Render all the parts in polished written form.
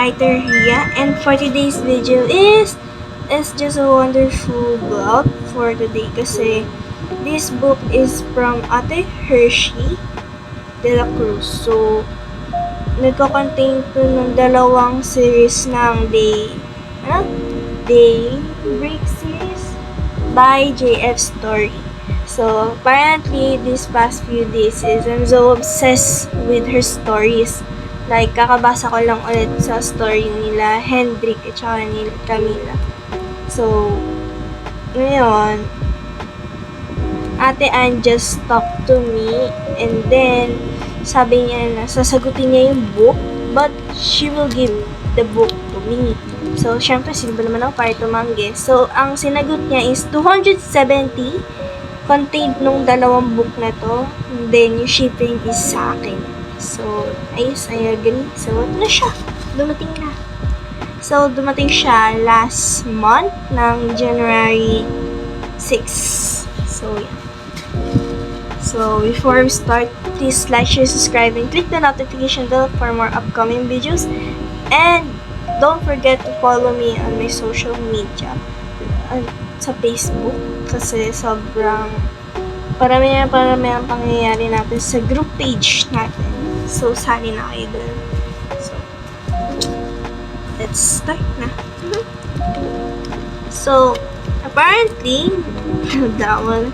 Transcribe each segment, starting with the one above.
writer Ria, and for today's video is just a wonderful blog for today kasi this book is from Ate Hershey de la Cruz. So, nagko-contain to ng dalawang series ng Daybreak series by JF Story. So, apparently, these past few days I'm so obsessed with her stories. Like, kakabasa ko lang ulit sa story nila Hendrik at saka ni Camila. So, ngayon, Ate Ann just talked to me and then sabi niya na sasagutin niya yung book but she will give the book to me. So, syempre, sino ba naman ako para tumanggi? So, ang sinagot niya is 270 contained nung dalawang book na to. And then, yung shipping is sa akin. So, ayos, I agree. So, ito na siya. Dumating na. So, dumating siya last month ng January 6. So, yeah. So, before we start, please like, share, subscribe, and click the notification bell for more upcoming videos. And don't forget to follow me on my social media. Sa Facebook. Kasi sobrang parami ang pangyayari natin sa group page natin. So, sali na kayo dun. So, let's start na. So, apparently, down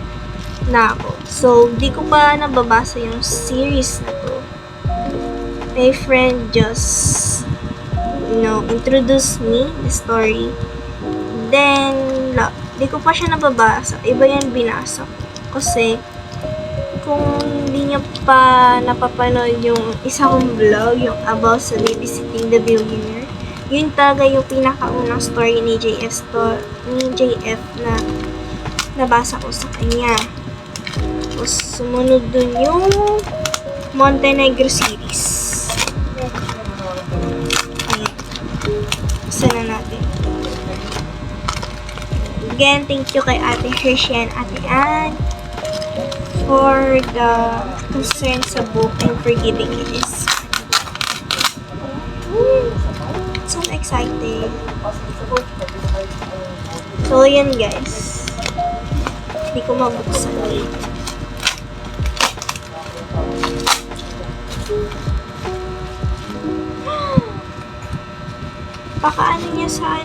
na ako. So, di ko pa nababasa yung series na to. My friend just, introduced me the story. Then, di ko pa siya nababasa. Iba yan binasa ko. Kasi, kung hindi niyo pa napapanood yung isa kong vlog, yung about sa babysitting the billionaire, yun talaga yung pinakaunang story ni JF na nabasa ko sa kanya. Tapos, sumunod dun yung Montenegro series. Ayan. Isa na natin. Again, thank you kay Ate Hershey and Ate Ann for the concern sa book and for giving me this. So excited. So, yun guys. Hindi ko mabuksan ulit. Pakaano niya sa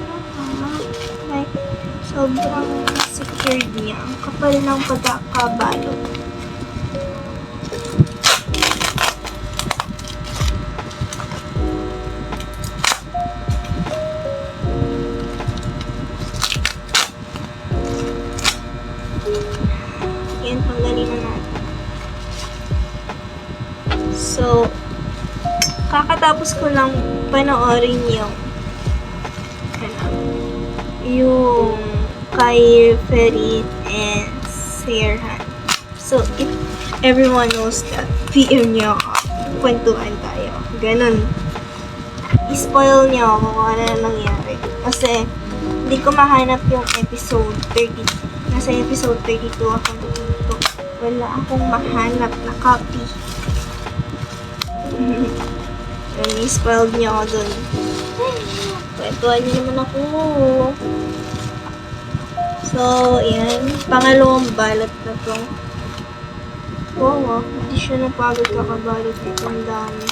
like, sobrang secured niya. Ang kapal ng pagkakabalot. Yan, tanggalin na natin. So, kakatapos ko lang panoorin yung kay Ferit and Serhan. So, if everyone knows that, PM niyo ako. Kwentuhan tayo. Ganun. I-spoil niyo ako kung ano na nangyari. Kasi, hindi ko mahanap yung episode 30. Nasa episode 32 ako dito. Wala akong mahanap na copy. I-spoil niyo ako dun. Kwentuhan niyo naman ako. So, ayan. Pangalawang balot na to. Wow, hindi siya napagod kakabalot dito. Ang dami.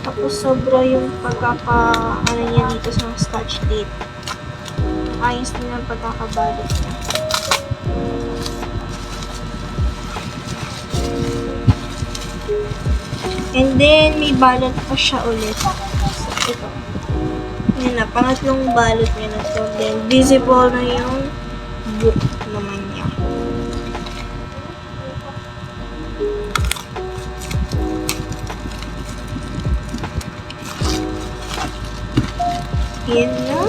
Tapos, sobra yung niya dito sa scotch tape. Ayos din ang pagkakabalot niya. And then, may balot pa siya ulit. So, ito. Yan na, pangatlong balot niya na to. Then, visible na yung book naman niya. Yan na.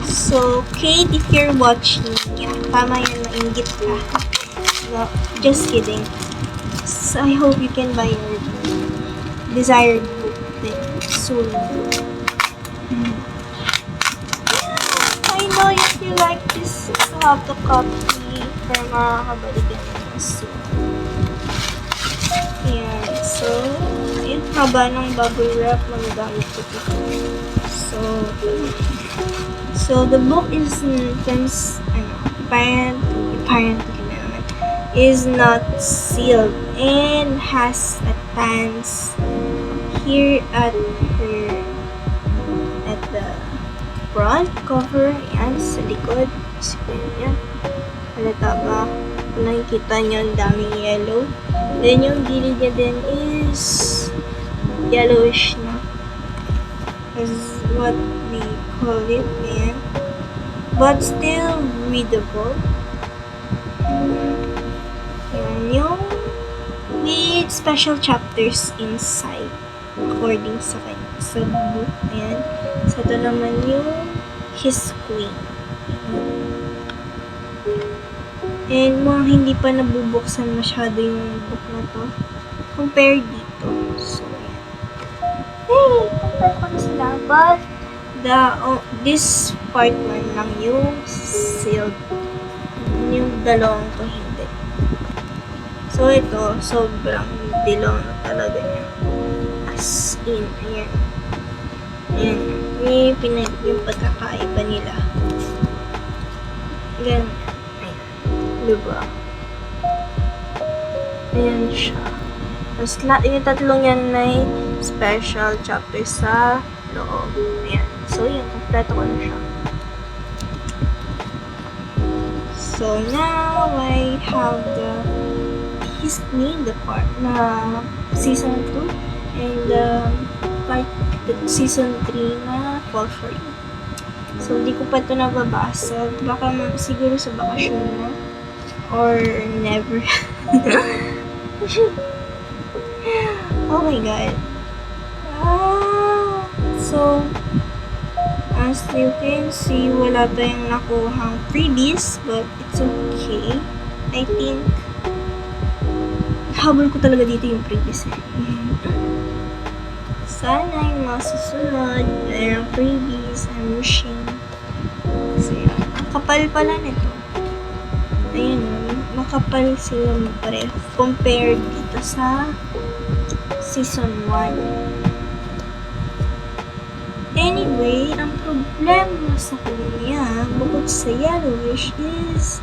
So, Kate, if you're watching, tama yan, mainggit ka. No, just kidding. So, I hope you can buy your desired book then soon. I know if you like this, you have to copy para makakabalikan. So, ayan. So, yung haba ng bubble wrap, magagamit ko ito. So the book is apparently is not sealed and has a pants here at the front cover and sa likod. So, yan. Halata ba? Kung nakikita nyo, ang daming yellow. Then, yung gilid niya din is yellowish na. Is what we call it. Ayan. But still readable. Ayan. Yung with special chapters inside according sa kanya. Sa book. Ayan. So, ito naman yung his queen. And mukhang hindi pa nabubuksan masyado yung book na to compare dito. So, ayan. Hey! Compare ko na sila. But, this part 1 lang yung sealed. Yung dalawang to hindi. So, ito, sobrang dilaw na talaga niya. As in, ayan. Ayan. Yung pagkakaiba nila. Ganyan. Diba? Ayan siya. Tapos, yung tatlong yan may special chapter sa loob. Ayan. So, yun. Kompleto ko na siya. So, now, I have his name, the part na season 2 and part season 3 na Fall For You. So, hindi ko pa ito nababasa. Baka siguro sa bakasyon na. Or never. Oh my god. So, as you can see, wala tayong nakuhang freebies, but it's okay. I think, habol ko talaga dito yung freebies eh. Sana yung mga susunod, mayroong freebies, I'm wishing. So, ang kapal pala nito. Ayun, makapal sila pareho compared dito sa season 1. Anyway, ang problema sa kanya, bukod sa yellowish, is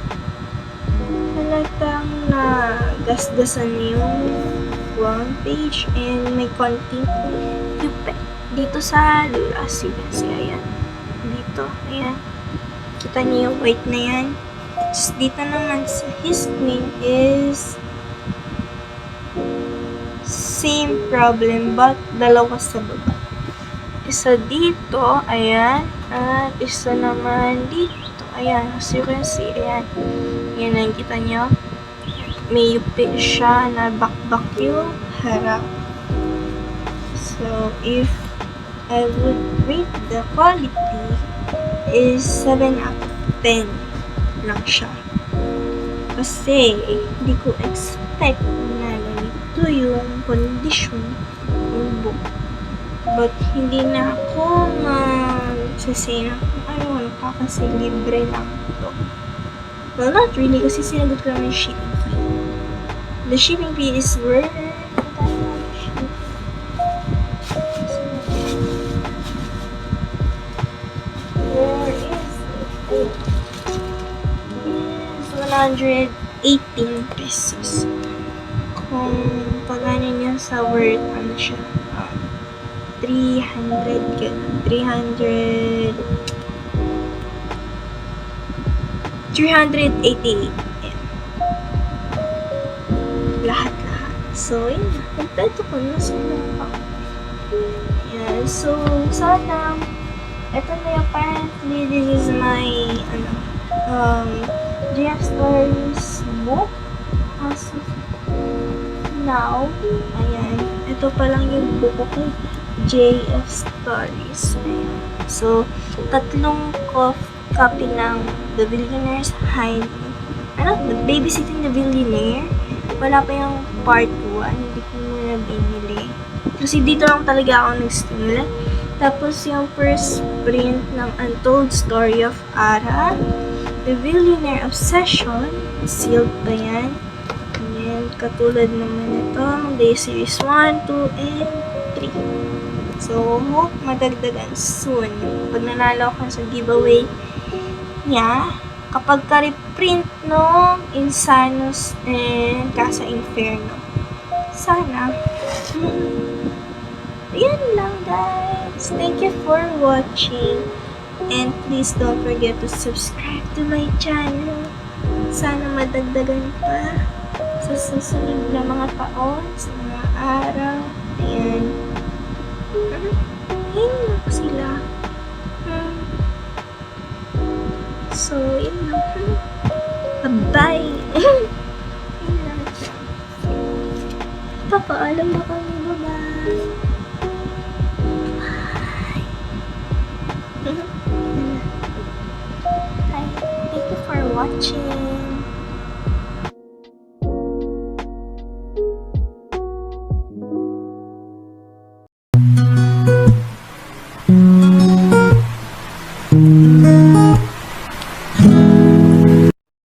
halatang na gasgasan yung one page and may konting yupe. Dito sa dulas, ayan. Dito, ayan. Kita niyo yung white na yan. Just dito naman sa his queen is same problem but dalawa sa baba. Isa dito, ayan, at isa naman dito, ayan. As you can see, ayan. Yan ang kita nyo. May yupi siya na bakbak yung harap. So, if I would rate the quality is 7 out of 10. Lang siya. Kasi, hindi ko expect na ganito yung condition ng book. But, hindi na ako magsasay na kasi libre lang ito. Well, not really, kasi sinagot ko naman yung shipping fee. The shipping fee is worth $118 pesos. Kung pagano niya sa word, ano siya, 388. Ayan. Lahat. So, yun. Kompleto ko na. So, ayan. So, sana, ito na yung apparently, this is my, JF Stories book as of now. Ayan. Ito pa lang yung book ko. JF Stories. Ayan. So, tatlong copy ng The Billionaire's Hide. The Babysitting the Billionaire. Wala pa yung part 1. Hindi ko muna binili. Kasi dito lang talaga ako nag-stimulate. Tapos yung first print ng Untold Story of Ara. The Billionaire Obsession, sealed pa yan. Katulad naman ito, Day Series 1, 2, and 3. So, hope madagdagan soon. Pag nanalo ako sa giveaway niya, kapag ka-reprint no, Insanos and Casa Inferno. Sana. Yan lang, guys. Thank you for watching. And please don't forget to subscribe to my channel. Sana madagdagan pa sa susunod na mga taon, sa mga araw. Ayan. Ayan lang sila. So, yun lang. Bye-bye! Yun lang siya. Papaalam na kami. Bye-bye! Bye! Hi. Thank you for watching.